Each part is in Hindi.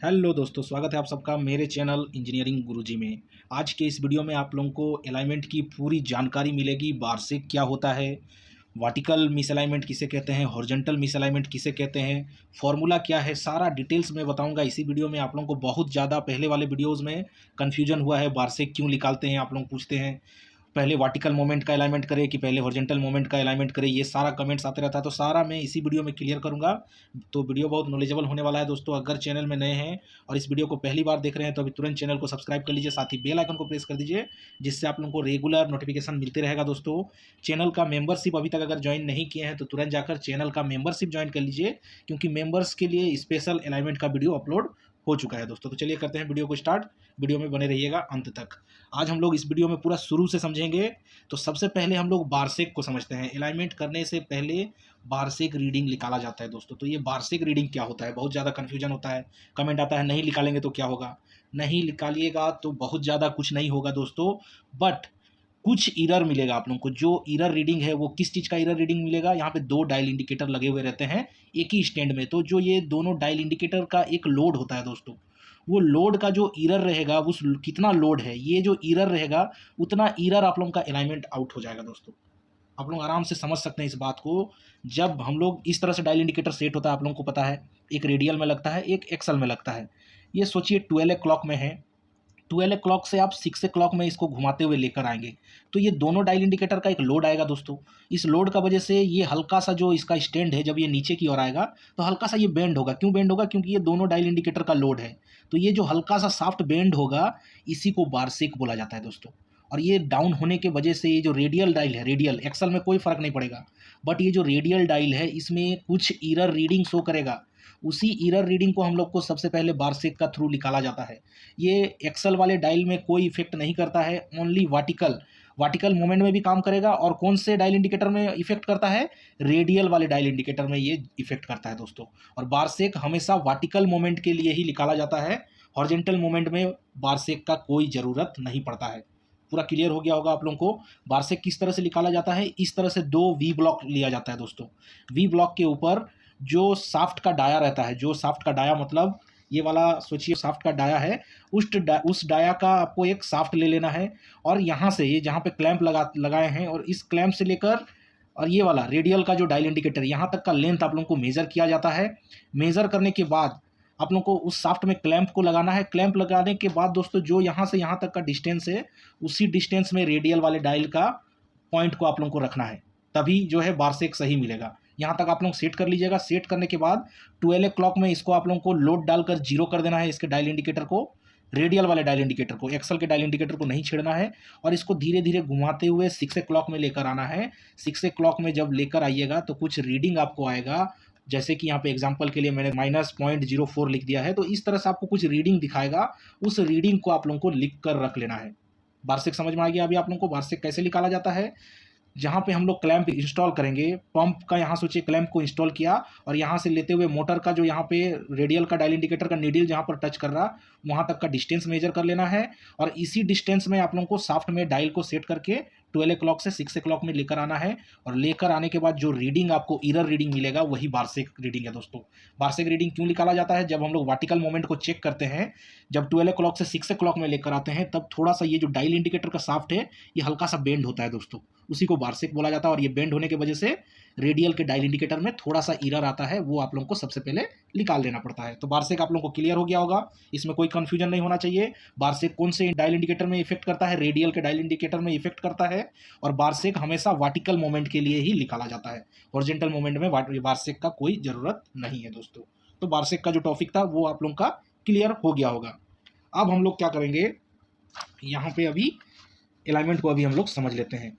हेलो दोस्तों, स्वागत है आप सबका मेरे चैनल इंजीनियरिंग गुरुजी में। आज के इस वीडियो में आप लोगों को अलाइनमेंट की पूरी जानकारी मिलेगी। वार्षिक क्या होता है, वर्टिकल मिसअलाइनमेंट किसे कहते हैं, हॉरिजॉन्टल मिसअलाइनमेंट किसे कहते हैं, फॉर्मूला क्या है, सारा डिटेल्स में बताऊंगा इसी वीडियो में। आप लोगों को बहुत ज़्यादा पहले वाले वीडियोज़ में कन्फ्यूजन हुआ है, वार्षिक क्यों निकालते हैं, आप लोग पूछते हैं पहले वर्टिकल मोमेंट का अलाइनमेंट करें कि पहले हॉरिजॉन्टल मोमेंट का अलाइनमेंट करें, ये सारा कमेंट्स आते रहता है। तो सारा मैं इसी वीडियो में क्लियर करूंगा। तो वीडियो बहुत नॉलेजेबल होने वाला है दोस्तों। अगर चैनल में नए हैं और इस वीडियो को पहली बार देख रहे हैं तो अभी तुरंत चैनल को सब्सक्राइब कर लीजिए, साथ ही बेल आइकन को प्रेस कर दीजिए, जिससे आप लोगों को रेगुलर नोटिफिकेशन मिलते रहेगा। दोस्तों, चैनल का मेंबरशिप अभी तक अगर ज्वाइन नहीं किए हैं तो तुरंत जाकर चैनल का मेंबरशिप ज्वाइन कर लीजिए, क्योंकि मेंबर्स के लिए स्पेशल अलाइनमेंट का वीडियो अपलोड हो चुका है दोस्तों। तो चलिए करते हैं वीडियो को स्टार्ट। वीडियो में बने रहिएगा अंत तक। आज हम लोग इस वीडियो में पूरा शुरू से समझेंगे। तो सबसे पहले हम लोग वार्षिक को समझते हैं। अलाइनमेंट करने से पहले वार्षिक रीडिंग निकाला जाता है दोस्तों। तो ये वार्षिक रीडिंग क्या होता है, बहुत ज़्यादा कन्फ्यूजन होता है। कमेंट आता है नहीं निकालेंगे तो क्या होगा। नहीं निकालिएगा तो बहुत ज़्यादा कुछ नहीं होगा दोस्तों, बट कुछ एरर मिलेगा आप लोगों को। जो एरर रीडिंग है वो किस चीज़ का एरर रीडिंग मिलेगा, यहाँ पे दो डायल इंडिकेटर लगे हुए रहते हैं एक ही स्टैंड में। तो जो ये दोनों डायल इंडिकेटर का एक लोड होता है दोस्तों, वो लोड का जो एरर रहेगा, उस कितना लोड है, ये जो एरर रहेगा उतना एरर आप लोगों का अलाइनमेंट आउट हो जाएगा दोस्तों। आप लोग आराम से समझ सकते हैं इस बात को। जब हम लोग इस तरह से डायल इंडिकेटर सेट होता है, आप लोगों को पता है, एक रेडियल में लगता है, एक एक्सल में लगता है। ये सोचिए 12 क्लॉक में है, 12 क्लॉक से आप 6 क्लॉक में इसको घुमाते हुए लेकर आएंगे तो ये दोनों डायल इंडिकेटर का एक लोड आएगा दोस्तों। इस लोड का वजह से ये हल्का सा जो इसका स्टैंड है, जब ये नीचे की ओर आएगा तो हल्का सा ये बेंड होगा। क्यों बेंड होगा? क्योंकि ये दोनों डायल इंडिकेटर का लोड है। तो ये जो हल्का सा सॉफ्ट बेंड होगा, इसी को वार्षिक बोला जाता है दोस्तों। और ये डाउन होने के वजह से ये जो रेडियल डायल है, रेडियल एक्सल में कोई फर्क नहीं पड़ेगा, बट ये जो रेडियल डायल है इसमें कुछ एरर रीडिंग शो करेगा। उसी एरर रीडिंग को हम लोग को सबसे पहले वार्षिक का थ्रू निकाला जाता है। ये एक्सल वाले डायल में कोई इफेक्ट नहीं करता है, ओनली वर्टिकल मोमेंट में भी काम करेगा। और कौन से डायल इंडिकेटर में इफेक्ट करता है? रेडियल वाले डायल इंडिकेटर में ये इफेक्ट करता है दोस्तों। और वार्षिक हमेशा वर्टिकल मोमेंट के लिए ही निकाला जाता है, हॉरिजॉन्टल मोमेंट में वार्षिक का कोई ज़रूरत नहीं पड़ता है। पूरा क्लियर हो गया होगा आप लोगों को। वार्षिक किस तरह से निकाला जाता है? इस तरह से दो वी ब्लॉक लिया जाता है दोस्तों। वी ब्लॉक के ऊपर जो शाफ्ट का डाया रहता है, जो शाफ्ट का डाया मतलब ये वाला सोचिए शाफ्ट का डाया है, उस डाया का आपको एक शाफ्ट ले लेना है। और यहाँ से ये जहाँ पे क्लैंप लगाए हैं, और इस क्लैंप से लेकर और ये वाला रेडियल का जो डायल इंडिकेटर, यहाँ तक का लेंथ आप लोगों को मेज़र किया जाता है। मेज़र करने के बाद आप लोगों को उस शाफ्ट में क्लैंप को लगाना है। क्लैंप लगाने के बाद दोस्तों जो यहाँ से यहाँ तक का डिस्टेंस है, उसी डिस्टेंस में रेडियल वाले डायल का पॉइंट को आप लोगों को रखना है, तभी जो है वार्षिक सही मिलेगा। यहाँ तक आप लोग सेट कर लीजिएगा। सेट करने के बाद 12 क्लॉक में इसको आप लोगों को लोड डालकर जीरो कर देना है, इसके डायल इंडिकेटर को, रेडियल वाले डायल इंडिकेटर को, एक्सल के डायल इंडिकेटर को नहीं छेड़ना है। और इसको धीरे धीरे घुमाते हुए 6 क्लॉक में लेकर आना है। 6 क्लॉक में जब लेकर आइएगा तो कुछ रीडिंग आपको आएगा, जैसे कि यहाँ पे एग्जांपल के लिए मैंने -0.04 लिख दिया है। तो इस तरह से आपको कुछ रीडिंग दिखाएगा, उस रीडिंग को आप लोगों को लिख कर रख लेना है। वार्षिक समझ में आ गया अभी आप लोगों को वार्षिक कैसे निकाला जाता है? जहाँ पे हम लोग क्लैंप इंस्टॉल करेंगे, पंप का यहाँ सोचिए क्लैंप को इंस्टॉल किया, और यहाँ से लेते हुए मोटर का जो यहाँ पे रेडियल का डायल इंडिकेटर का नीडल जहाँ पर टच कर रहा, वहाँ तक का डिस्टेंस मेजर कर लेना है। और इसी डिस्टेंस में आप लोगों को शाफ्ट में डायल को सेट करके 12 क्लॉक से 6 क्लॉक में लेकर आना है। और लेकर आने के बाद जो रीडिंग आपको एरर रीडिंग मिलेगा वही वार्षिक रीडिंग है दोस्तों। वार्षिक रीडिंग क्यों निकाला जाता है? जब हम लोग वर्टिकल मोमेंट को चेक करते हैं, जब 12 क्लॉक से 6 क्लॉक में लेकर आते हैं, तब थोड़ा सा ये जो डायल इंडिकेटर का शाफ्ट है ये हल्का सा बेंड होता है दोस्तों, उसी को वार्षिक बोला जाता है। और ये बेंड होने की वजह से रेडियल के डायल इंडिकेटर में थोड़ा सा एरर आता है, वो आप लोगों को सबसे पहले निकाल देना पड़ता है। तो वार्षिक आप लोगों को क्लियर हो गया होगा, इसमें कोई कंफ्यूजन नहीं होना चाहिए। वार्षिक कौन से डायल इंडिकेटर में इफेक्ट करता है? रेडियल के डायल इंडिकेटर में इफेक्ट करता है। और वार्षिक हमेशा वर्टिकल मोमेंट के लिए ही निकाला जाता है, हॉरिजॉन्टल मोमेंट में वार्षिक का कोई ज़रूरत नहीं है दोस्तों। तो वार्षिक का जो टॉपिक था वो आप लोगों का क्लियर हो गया होगा। अब हम लोग क्या करेंगे, यहाँ पे अभी अलाइनमेंट को अभी हम लोग समझ लेते हैं।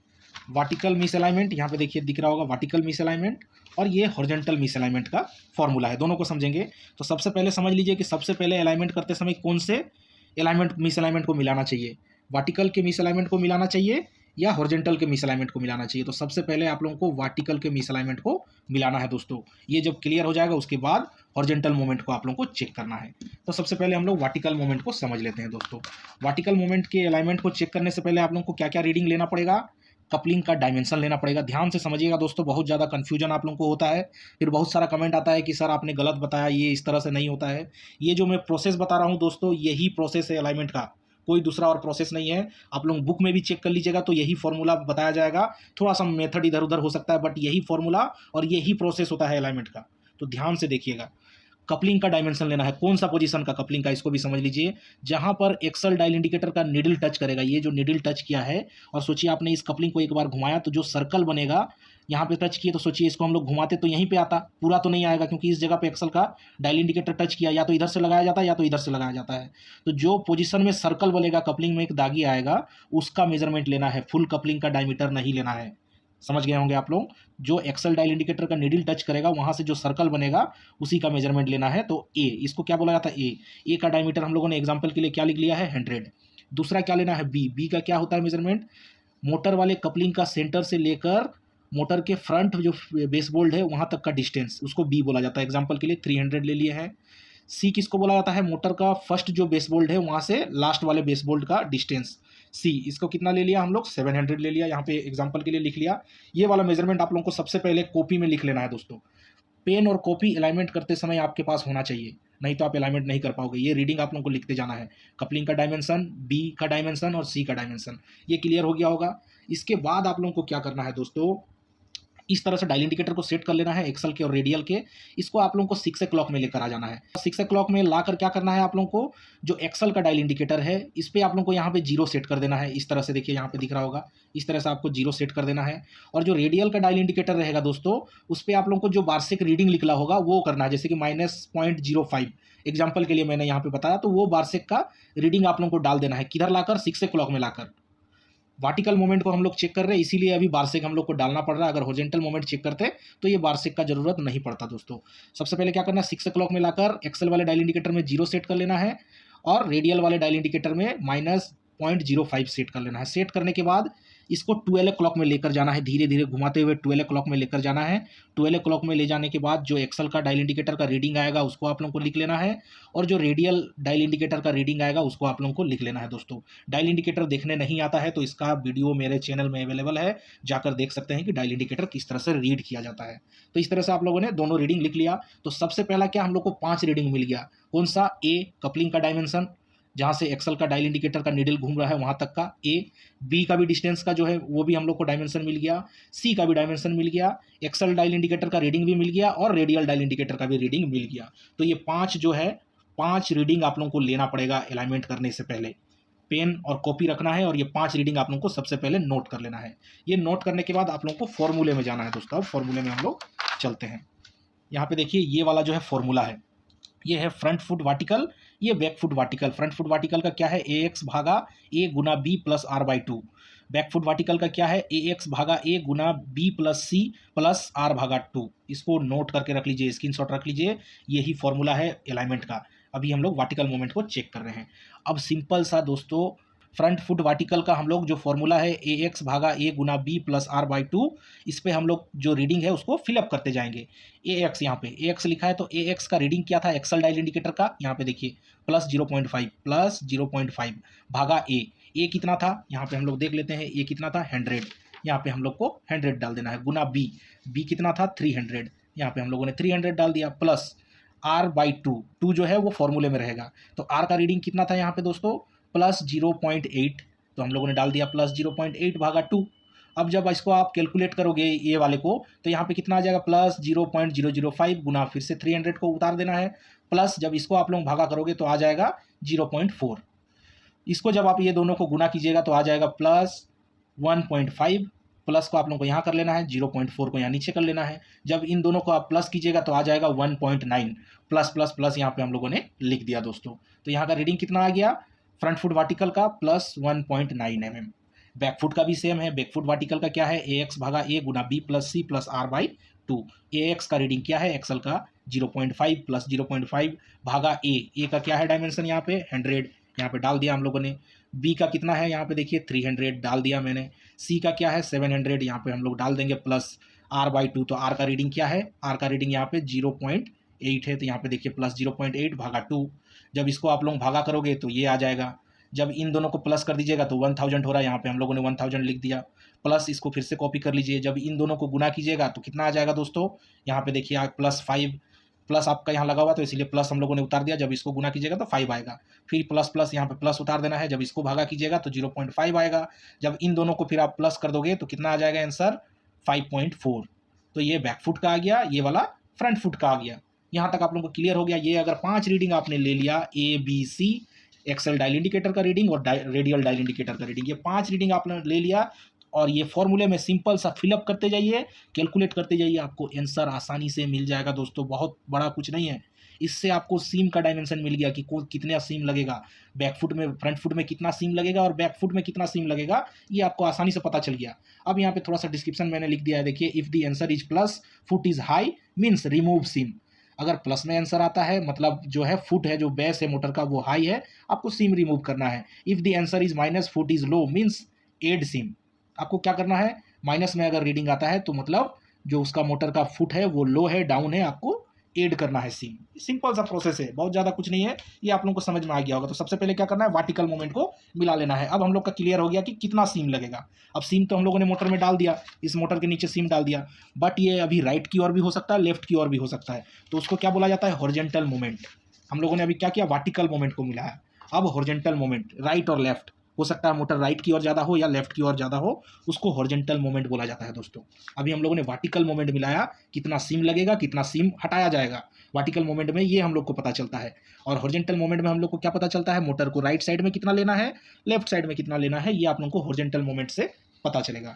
वर्टिकल मिसअलाइनमेंट, यहाँ पे देखिए दिख रहा होगा वर्टिकल मिसअलाइनमेंट, और ये हॉरिजॉन्टल मिसअलाइनमेंट का फॉर्मूला है, दोनों को समझेंगे। तो सबसे पहले समझ लीजिए कि सबसे पहले अलाइनमेंट करते समय कौन से अलाइनमेंट मिसअलाइनमेंट को मिलाना चाहिए, वर्टिकल के मिसअलाइनमेंट को मिलाना चाहिए या हॉरिजॉन्टल के मिसअलाइनमेंट को मिलाना चाहिए। तो सबसे पहले आप लोगों को वर्टिकल के मिसअलाइनमेंट को मिलाना है दोस्तों। ये जब क्लियर हो जाएगा उसके बाद हॉरिजॉन्टल मोमेंट को आप लोगों को चेक करना है। तो सबसे पहले हम लोग वर्टिकल मोमेंट को समझ लेते हैं दोस्तों। वर्टिकल मोमेंट के अलाइनमेंट को चेक करने से पहले आप लोगों को क्या क्या रीडिंग लेना पड़ेगा? कपलिंग का डायमेंशन लेना पड़ेगा। ध्यान से समझिएगा दोस्तों, बहुत ज़्यादा कन्फ्यूजन आप लोगों को होता है, फिर बहुत सारा कमेंट आता है कि सर आपने गलत बताया, ये इस तरह से नहीं होता है। ये जो मैं प्रोसेस बता रहा हूँ दोस्तों, यही प्रोसेस है अलाइनमेंट का, कोई दूसरा और प्रोसेस नहीं है। आप लोग बुक में भी चेक कर लीजिएगा तो यही फॉर्मूला बताया जाएगा, थोड़ा सा मेथड इधर उधर हो सकता है, बट यही फॉर्मूला और यही प्रोसेस होता है अलाइनमेंट का। तो ध्यान से देखिएगा, कपलिंग का डायमेंशन लेना है, कौन सा पोजीशन का कपलिंग का, इसको भी समझ लीजिए। जहां पर एक्सल डायल इंडिकेटर का नीडल टच करेगा, ये जो नीडल टच किया है, और सोचिए आपने इस कपलिंग को एक बार घुमाया तो जो सर्कल बनेगा, यहाँ पे टच किए तो सोचिए इसको हम लोग घुमाते तो यहीं पे आता, पूरा तो नहीं आएगा क्योंकि इस जगह पे एक्सल का डायल इंडिकेटर टच किया, या तो इधर से लगाया जाता है या तो इधर से लगाया जाता है। तो जो पोजीशन में सर्कल बनेगा, कपलिंग में एक दागी आएगा, उसका मेजरमेंट लेना है, फुल कपलिंग का डायमीटर नहीं लेना है। समझ गए होंगे आप लोग, जो एक्सल डायल इंडिकेटर का नीडल टच करेगा वहां से जो सर्कल बनेगा उसी का मेजरमेंट लेना है। तो ए, इसको क्या बोला जाता है, ए का डायमीटर हम लोगों ने एग्जांपल के लिए क्या लिख लिया है, 100। दूसरा क्या लेना है, बी का क्या होता है मेजरमेंट, मोटर वाले कपलिंग का सेंटर से लेकर मोटर के फ्रंट जो बेस बोल्ट है वहां तक का डिस्टेंस, उसको बी बोला जाता है। एग्जाम्पल के लिए 300 ले लिए हैं। सी किसको बोला जाता है, मोटर का फर्स्ट जो बेस बोल्ट है वहां से लास्ट वाले बेस बोल्ट का डिस्टेंस, सी, इसको कितना ले लिया हम लोग, 700 ले लिया, यहाँ पे एग्जांपल के लिए लिख लिया। ये वाला मेजरमेंट आप लोगों को सबसे पहले कॉपी में लिख लेना है दोस्तों। पेन और कॉपी अलाइनमेंट करते समय आपके पास होना चाहिए, नहीं तो आप अलाइनमेंट नहीं कर पाओगे। ये रीडिंग आप लोगों को लिखते जाना है, कपलिंग का डायमेंशन, बी का डायमेंशन और सी का डायमेंशन। ये क्लियर हो गया होगा। इसके बाद आप लोगों को क्या करना है दोस्तों, इस तरह से डायल इंडिकेटर को सेट कर लेना है एक्सल के और रेडियल के। इसको आप लोगों को 6 o'clock में लेकर आ जाना है। 6 o'clock में लाकर क्या करना है आप लोगों को, जो एक्सल का डायल इंडिकेटर है इस पर आप लोगों को यहाँ पे 0 सेट कर देना है। इस तरह से देखिए, यहाँ पे दिख रहा होगा, इस तरह से आपको 0 सेट कर देना है। और जो रेडियल का डायल इंडिकेटर रहेगा दोस्तों, उस पर आप लोगों को जो वार्षिक रीडिंग निकला होगा वो करना है, जैसे कि -0.05 एग्जाम्पल के लिए मैंने यहाँ पे बताया, तो वो वार्षिक का रीडिंग आप लोगों को डाल देना है। किधर लाकर, 6 o'clock में लाकर। वर्टिकल मोमेंट को हम लोग चेक कर रहे हैं, इसीलिए अभी वार्षिक हम लोग को डालना पड़ रहा है। अगर हॉरिजॉन्टल मोमेंट चेक करते तो ये वार्षिक का जरूरत नहीं पड़ता दोस्तों। सबसे पहले क्या करना है, 6 o'clock में लाकर एक्सल वाले डायल इंडिकेटर में 0 सेट कर लेना है और रेडियल वाले डायल इंडिकेटर में -0.05 सेट कर लेना है। सेट करने के बाद इसको 12 o'clock में लेकर जाना है, धीरे धीरे घुमाते हुए 12 o'clock में लेकर जाना है। 12 o'clock में ले जाने के बाद जो एक्सल का डायल इंडिकेटर का रीडिंग आएगा उसको आप लोगों को लिख लेना है, और जो रेडियल डायल इंडिकेटर का रीडिंग आएगा उसको आप लोगों को लिख लेना है दोस्तों। डायल इंडिकेटर देखने नहीं आता है तो इसका वीडियो मेरे चैनल में अवेलेबल है, जाकर देख सकते हैं कि डायल इंडिकेटर किस तरह से रीड किया जाता है। तो इस तरह से आप लोगों ने दोनों रीडिंग लिख लिया। तो सबसे पहला क्या, हम लोग को 5 रीडिंग मिल गया। कौन सा, ए कपलिंग का डायमेंशन, जहाँ से एक्सल का डायल इंडिकेटर का नीडल घूम रहा है वहाँ तक का ए, बी का भी डिस्टेंस का जो है वो भी हम लोग को डायमेंशन मिल गया, सी का भी डायमेंशन मिल गया, एक्सल डायल इंडिकेटर का रीडिंग भी मिल गया और रेडियल डायल इंडिकेटर का भी रीडिंग मिल गया। तो ये 5 जो है, 5 रीडिंग आप लोगों को लेना पड़ेगा अलाइनमेंट करने से पहले। पेन और कॉपी रखना है और ये 5 रीडिंग आप लोगों को सबसे पहले नोट कर लेना है। ये नोट करने के बाद आप लोगों को फॉर्मूले में जाना है दोस्तों। अब फॉर्मूले में हम लोग चलते हैं। यहाँ पे देखिए, ये वाला जो है फॉर्मूला है, ये है फ्रंट फुट वर्टिकल, ये back foot vertical. Front foot vertical का क्या है, AX भागा A गुना B plus R/2। Back foot vertical का क्या है, AX भागा A गुना B plus C plus R/2। इसको नोट करके रख लीजिए, स्क्रीनशॉट रख लीजिए। यही फॉर्मूला है अलाइनमेंट का। अभी हम लोग वर्टिकल मूवमेंट को चेक कर रहे हैं। अब सिंपल सा दोस्तों, फ्रंट फुट वर्टिकल का हम लोग जो फॉर्मूला है AX भागा A गुना B प्लस R/2, इस पे हम लोग जो रीडिंग है उसको फिलअप करते जाएंगे। AX, यहाँ पे AX लिखा है तो AX का रीडिंग क्या था एक्सल डायल इंडिकेटर का, यहाँ पे देखिए प्लस 0.5 भागा A कितना था, यहाँ पे हम लोग देख लेते हैं, A कितना था 100, यहाँ पे हम लोग को 100 डाल देना है, गुना B कितना था 300, यहाँ पे हम लोगों ने 300 डाल दिया, प्लस R/2 जो है वो फॉर्मूले में रहेगा। तो R का रीडिंग कितना था यहाँ पे दोस्तों, प्लस 0.8, तो हम लोगों ने डाल दिया प्लस 0.8 भागा 2। अब जब इसको आप कैलकुलेट करोगे ये वाले को, तो यहाँ पे कितना आ जाएगा, प्लस 0.005 गुना फिर से 300 को उतार देना है, प्लस जब इसको आप लोग भागा करोगे तो आ जाएगा 0.4। इसको जब आप ये दोनों को गुना कीजिएगा तो आ जाएगा प्लस 1.5। प्लस को आप लोगों को यहाँ कर लेना है, 0.4 को यहाँ नीचे कर लेना है। जब इन दोनों को आप प्लस कीजिएगा तो आ जाएगा 1.9। प्लस प्लस प्लस यहाँ पे हम लोगों ने लिख दिया दोस्तों। तो यहाँ का रीडिंग कितना आ गया, फ्रंट फुट वर्टिकल का प्लस 1.9 mm। बैक फुट का भी सेम है। बैक फुट वर्टिकल का क्या है, AX भागा A गुना B plus C plus R/2। AX का रीडिंग क्या है एक्सल का, 0.5 प्लस 0.5 भागा A का क्या है डायमेंशन, यहाँ पे 100, यहाँ पे डाल दिया हम लोगों ने। B का कितना है, यहाँ पे देखिए 300 डाल दिया मैंने। C का क्या है 700, यहाँ पे हम लोग डाल देंगे प्लस R/2। तो R का रीडिंग क्या है, R का रीडिंग यहाँ पे 0.8 है, तो यहाँ पे देखिए प्लस 0.8 भागा 2। जब इसको आप लोग भागा करोगे तो ये आ जाएगा जब इन दोनों को प्लस कर दीजिएगा तो 1000 हो रहा है, यहाँ पे हम लोगों ने 1000 लिख दिया। प्लस इसको फिर से कॉपी कर लीजिए, जब इन दोनों को गुना कीजिएगा तो कितना आ जाएगा दोस्तों, यहाँ पे देखिए +5 प्लस आपका यहाँ लगा हुआ तो इसलिए प्लस हम लोगों ने उतार दिया, जब इसको गुना कीजिएगा तो 5 आएगा। फिर प्लस प्लस यहाँ पे प्लस उतार देना है, जब इसको भागा कीजिएगा तो 0.5 आएगा। जब इन दोनों को फिर आप प्लस कर दोगे तो कितना आ जाएगा आंसर 5.4। तो ये बैक फुट का आ गया, ये वाला फ्रंट फुट का आ गया। यहाँ तक आप लोगों को क्लियर हो गया। ये अगर 5 रीडिंग आपने ले लिया, ABC एक्सेल डायल इंडिकेटर का रीडिंग और रेडियल डायल इंडिकेटर का रीडिंग, ये 5 रीडिंग आपने ले लिया और ये फॉर्मूले में सिंपल सा फिलअप करते जाइए, कैलकुलेट करते जाइए, आपको आंसर आसानी से मिल जाएगा दोस्तों। बहुत बड़ा कुछ नहीं है, इससे आपको सीम का डायमेंशन मिल गया कि कितना सीम लगेगा, बैक फुट में फ्रंट फुट में कितना सीम लगेगा और बैक फुट में कितना सीम लगेगा, ये आपको आसानी से पता चल गया। अब यहाँ पे थोड़ा सा डिस्क्रिप्शन मैंने लिख दिया है, देखिए if the answer is plus foot is high means remove seam. अगर प्लस में आंसर आता है मतलब जो है फुट है, जो बेस है मोटर का वो हाई है, आपको सीम रिमूव करना है। If the answer is minus foot is low means add seam. आपको क्या करना है, माइनस में अगर रीडिंग आता है तो मतलब जो उसका मोटर का फुट है वो लो है, डाउन है, आपको ऐड करना है सीम। सिंपल सा प्रोसेस है, बहुत ज़्यादा कुछ नहीं है, ये आप लोगों को समझ में आ गया होगा। तो सबसे पहले क्या करना है, वर्टिकल मोमेंट को मिला लेना है। अब हम लोग का क्लियर हो गया कि कितना सीम लगेगा। अब सीम तो हम लोगों ने मोटर में डाल दिया, इस मोटर के नीचे सीम डाल दिया, बट ये अभी राइट की ओर भी हो सकता है, लेफ्ट की ओर भी हो सकता है, तो उसको क्या बोला जाता है, हॉरिजॉन्टल मोमेंट। हम लोगों ने अभी क्या किया, वर्टिकल मोमेंट को मिलाया। अब हॉरिजॉन्टल मोमेंट राइट और लेफ्ट हो सकता है, मोटर राइट की ओर ज़्यादा हो या लेफ्ट की ओर ज़्यादा हो, उसको हॉरिजॉन्टल मोमेंट बोला जाता है दोस्तों। अभी हम लोगों ने वर्टिकल मोमेंट मिलाया, कितना सीम लगेगा, कितना सीम हटाया जाएगा वर्टिकल मोमेंट में, ये हम लोग को पता चलता है। और हॉरिजॉन्टल मोमेंट में हम लोग को क्या पता चलता है, मोटर को राइट साइड में कितना लेना है, लेफ्ट साइड में कितना लेना है, ये आप लोगों को हॉरिजॉन्टल मोमेंट से पता चलेगा।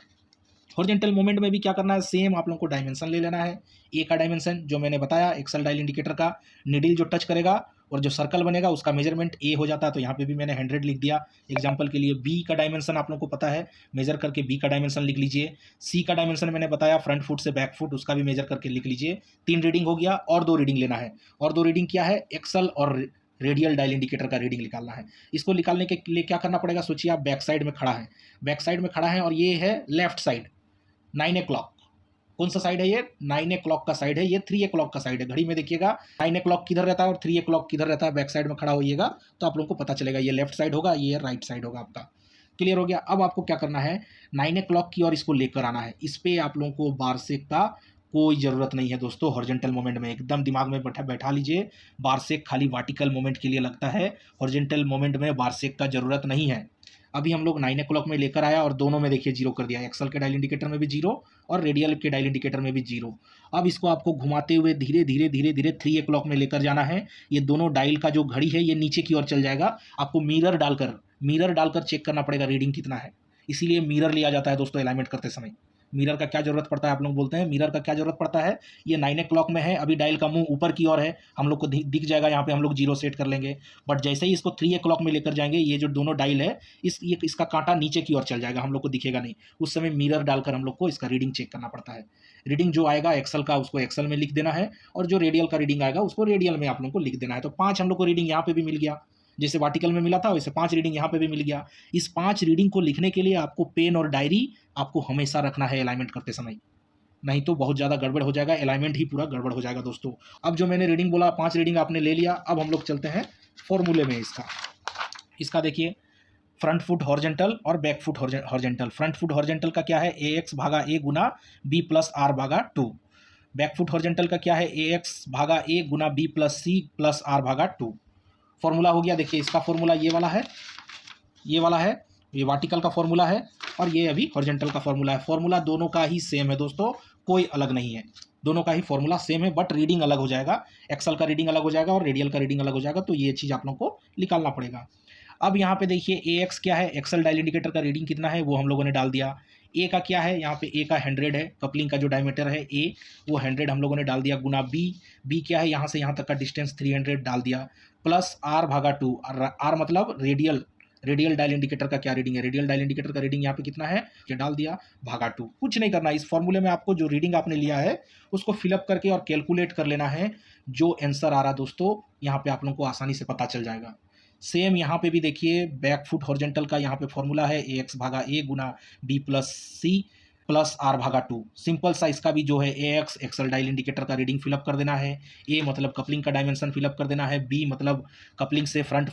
हॉरिजॉन्टल मोमेंट में भी क्या करना है, सेम आप लोगों को डायमेंशन ले लेना है। ए का डायमेंशन जो मैंने बताया, एक्सेल डायल इंडिकेटर का नीडल जो टच करेगा और जो सर्कल बनेगा उसका मेजरमेंट ए हो जाता है, तो यहाँ पे भी मैंने 100 लिख दिया एग्जांपल के लिए। बी का डायमेंशन आप लोगों को पता है, मेजर करके बी का डायमेंशन लिख लीजिए। सी का डायमेंशन मैंने बताया फ्रंट फुट से बैक फुट, उसका भी मेजर करके लिख लीजिए। 3 रीडिंग हो गया और 2 रीडिंग लेना है। और 2 रीडिंग क्या है, एक्सेल और रेडियल डायल इंडिकेटर का रीडिंग निकालना है। इसको निकालने के लिए क्या करना पड़ेगा, सोचिए आप बैक साइड में खड़ा है, बैक साइड में खड़ा है और ये है लेफ्ट साइड 9 o'clock। कौन सा साइड है ये, 9 o'clock का साइड है, ये 3 o'clock का साइड है। घड़ी में देखिएगा 9 o'clock किधर रहता है और 3 o'clock किधर रहता है, बैक साइड में खड़ा होइएगा तो आप लोगों को पता चलेगा, ये लेफ्ट साइड होगा, ये राइट साइड होगा आपका। क्लियर हो गया। अब आपको क्या करना है, 9 o'clock की और इसको लेकर आना है। इस पर आप लोगों को बारसेक का कोई ज़रूरत नहीं है दोस्तों। हॉरिजॉन्टल मोमेंट में एकदम दिमाग में बैठा लीजिए, बारसेक खाली वर्टिकल मोमेंट के लिए लगता है, हॉरिजॉन्टल मोमेंट में बारसेक का ज़रूरत नहीं है। अभी हम लोग 9 o'clock में लेकर आया और दोनों में देखिए 0 कर दिया, एक्सेल के डायल इंडिकेटर में भी 0 और रेडियल के डायल इंडिकेटर में भी 0। अब इसको आपको घुमाते हुए धीरे धीरे धीरे धीरे 3 o'clock में लेकर जाना है। ये दोनों डायल का जो घड़ी है ये नीचे की ओर चल जाएगा। आपको मिरर डालकर चेक करना पड़ेगा रीडिंग कितना है, इसीलिए मिरर लिया जाता है दोस्तों अलाइनमेंट करते समय। मिरर का क्या जरूरत पड़ता है, आप लोग बोलते हैं मिरर का क्या जरूरत पड़ता है, ये 9 o'clock में है, अभी डायल का मुंह ऊपर की ओर है, हम लोग को दिख जाएगा, यहाँ पे हम लोग 0 सेट कर लेंगे। बट जैसे ही इसको 3 o'clock में लेकर जाएंगे, ये जो दोनों डायल है इसका कांटा नीचे की ओर चल जाएगा, हम लोग को दिखेगा नहीं। उस समय मिरर डालकर हम लोग को इसका रीडिंग चेक करना पड़ता है। रीडिंग जो आएगा एक्सेल का उसको एक्सेल में लिख देना है और जो रेडियल का रीडिंग आएगा उसको रेडियल में आप लोग को लिख देना है। तो 5 हम लोग को रीडिंग यहाँ पे भी मिल गया, जैसे वर्टिकल में मिला था वैसे 5 रीडिंग यहाँ पे भी मिल गया। इस 5 रीडिंग को लिखने के लिए आपको पेन और डायरी आपको हमेशा रखना है अलाइनमेंट करते समय, नहीं तो बहुत ज़्यादा गड़बड़ हो जाएगा, अलाइनमेंट ही पूरा गड़बड़ हो जाएगा दोस्तों। अब जो मैंने रीडिंग बोला 5 रीडिंग आपने ले लिया, अब हम लोग चलते हैं फॉर्मूले में इसका देखिए फ्रंट फुट हॉरिजॉन्टल और back foot horizontal. Front foot horizontal का क्या है, AX भागा A गुना B प्लस R भागा 2। बैक फुट हॉरिजॉन्टल का क्या है, AX भागा A गुना B plus C plus R भागा 2। फॉर्मूला हो गया, देखिए इसका फॉर्मूला ये वाला है, ये वर्टिकल का फॉर्मूला है और ये अभी हॉरिजॉन्टल का फॉर्मूला है। फॉर्मूला दोनों का ही सेम है दोस्तों, कोई अलग नहीं है, दोनों का ही फॉर्मूला सेम है, बट रीडिंग अलग हो जाएगा, एक्सेल का रीडिंग अलग हो जाएगा और रेडियल का रीडिंग अलग हो जाएगा, तो ये चीज़ आप लोगों को निकालना पड़ेगा। अब यहाँ पे देखिए AX क्या है, एक्सेल डायल इंडिकेटर का रीडिंग कितना है वो हम लोगों ने डाल दिया। ए का क्या है, यहाँ पे ए का 100 है, कपलिंग का जो डायमीटर है ए वो 100 हम लोगों ने डाल दिया, गुना बी क्या है, यहाँ से यहाँ तक का डिस्टेंस 300 डाल दिया, प्लस R भागा 2। R मतलब रेडियल डायल इंडिकेटर का क्या रीडिंग है, रेडियल डायल इंडिकेटर का रीडिंग यहाँ पे कितना है ये डाल दिया, भागा 2। कुछ नहीं करना, इस फॉर्मूले में आपको जो रीडिंग आपने लिया है उसको फिलअप करके और कैलकुलेट कर लेना है। जो आंसर आ रहा दोस्तों यहाँ पे आप लोगों को आसानी से पता चल जाएगा। सेम यहाँ पे भी देखिए बैक फुट हॉरिजॉन्टल का यहाँ पे फॉर्मूला है AX भागा A गुना B plus C plus R भागा 2। सिंपल सा इसका भी जो है A X axle dial indicator का रीडिंग फिलअप कर देना है, ए मतलब कपलिंग का डायमेंशन फिलअप कर देना है, बी मतलब कपलिंग से फ्रंट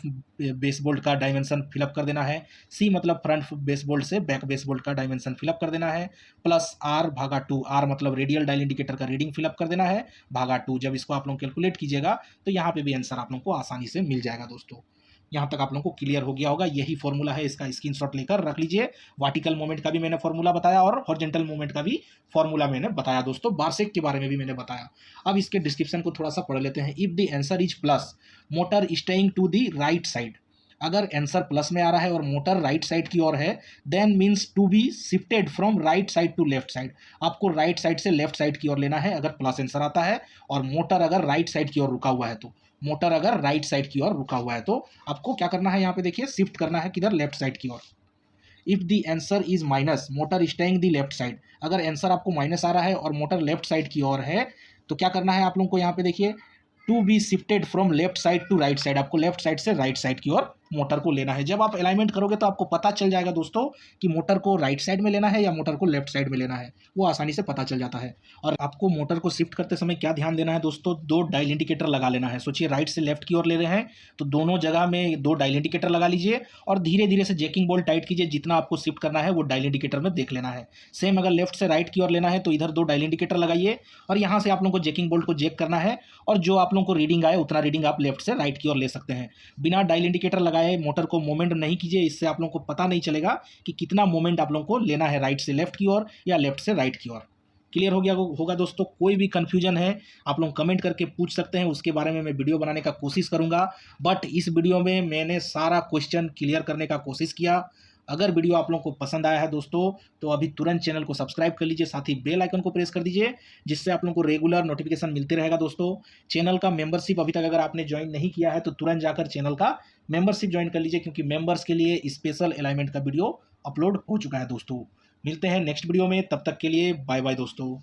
बेस बोल्ट का डायमेंशन फिलअप कर देना है, सी मतलब फ्रंट बेस बोल्ट से बैक बेस बोल्ट का डायमेंशन फिलअप कर देना है, प्लस आर भागा 2। आर मतलब रेडियल डायल इंडिकेटर का रीडिंग फिलअप कर देना है, भागा 2। जब इसको आप लोग कैलकुलेट कीजिएगा तो यहाँ पे भी आंसर आप लोग को आसानी से मिल जाएगा दोस्तों। यहाँ तक आप लोगों को क्लियर हो गया होगा। यही फॉर्मूला है, इसका स्क्रीनशॉट लेकर रख लीजिए। वर्टिकल मोमेंट का भी मैंने फॉर्मूला बताया और हॉरिजॉन्टल मोमेंट का भी फॉर्मूला मैंने बताया दोस्तों। बारसेक के बारे में भी मैंने बताया। अब इसके डिस्क्रिप्शन को थोड़ा सा पढ़ लेते हैं। If the answer is plus, motor staying to the right side. अगर आंसर प्लस में आ रहा है और मोटर राइट साइड की ओर है, then means to be shifted from right side to left side. आपको राइट साइड से लेफ्ट साइड की ओर लेना है अगर प्लस आंसर आता है, और मोटर अगर राइट साइड की ओर रुका हुआ है तो। मोटर अगर राइट साइड की ओर रुका हुआ है तो आपको क्या करना है, यहाँ पे देखिए शिफ्ट करना है किधर, लेफ्ट साइड की ओर। If the answer is minus, motor staying the left side. अगर आंसर आपको माइनस आ रहा है और मोटर लेफ्ट साइड की ओर है तो क्या करना है आप लोगों को, यहाँ पे देखिए to be shifted from left side to right side. आपको लेफ्ट साइड से राइट साइड की ओर मोटर को लेना है। जब आप अलाइनमेंट करोगे तो आपको पता चल जाएगा दोस्तों कि मोटर को राइट साइड में लेना है या मोटर को लेफ्ट साइड में लेना है, वो आसानी से पता चल जाता है। और आपको मोटर को शिफ्ट करते समय क्या ध्यान देना है दोस्तों, दो डायल इंडिकेटर लगा लेना है। सोचिए राइट से लेफ्ट की ओर ले रहे हैं तो दोनों जगह में दो डायल इंडिकेटर लगा लीजिए और धीरे धीरे से जैकिंग बोल्ट टाइट कीजिए। जितना आपको शिफ्ट करना है वो डायल इंडिकेटर में देख लेना है। सेम अगर लेफ्ट से राइट की ओर लेना है तो इधर दो डायल इंडिकेटर लगाइए और यहाँ से आप लोगों को जैकिंग बोल्ट को जैक करना है, और जो आप लोगों को रीडिंग आए उतना रीडिंग आप लेफ्ट से राइट की ओर ले सकते हैं। बिना डायल इंडिकेटर लगाए मोटर को मोमेंट नहीं कीजिए, इससे आप लोगों को पता नहीं चलेगा कि कितना मोमेंट आप लोगों को लेना है, राइट से लेफ्ट की ओर या लेफ्ट से राइट की ओर। क्लियर हो गया होगा दोस्तों। कोई भी कंफ्यूजन है आप लोग कमेंट करके पूछ सकते हैं, उसके बारे में मैं वीडियो बनाने का कोशिश करूंगा। बट इस वीडियो में मैंने सारा क्वेश्चन क्लियर करने का कोशिश किया। अगर वीडियो आप लोगों को पसंद आया है दोस्तों तो अभी तुरंत चैनल को सब्सक्राइब कर लीजिए, साथ ही बेल आइकन को प्रेस कर दीजिए, जिससे आप लोगों को रेगुलर नोटिफिकेशन मिलते रहेगा दोस्तों। चैनल का मेंबरशिप अभी तक अगर आपने ज्वाइन नहीं किया है तो तुरंत जाकर चैनल का मेंबरशिप ज्वाइन कर लीजिए, क्योंकि मेंबर्स के लिए स्पेशल अलाइनमेंट का वीडियो अपलोड हो चुका है दोस्तों। मिलते हैं नेक्स्ट वीडियो में, तब तक के लिए बाय बाय दोस्तों।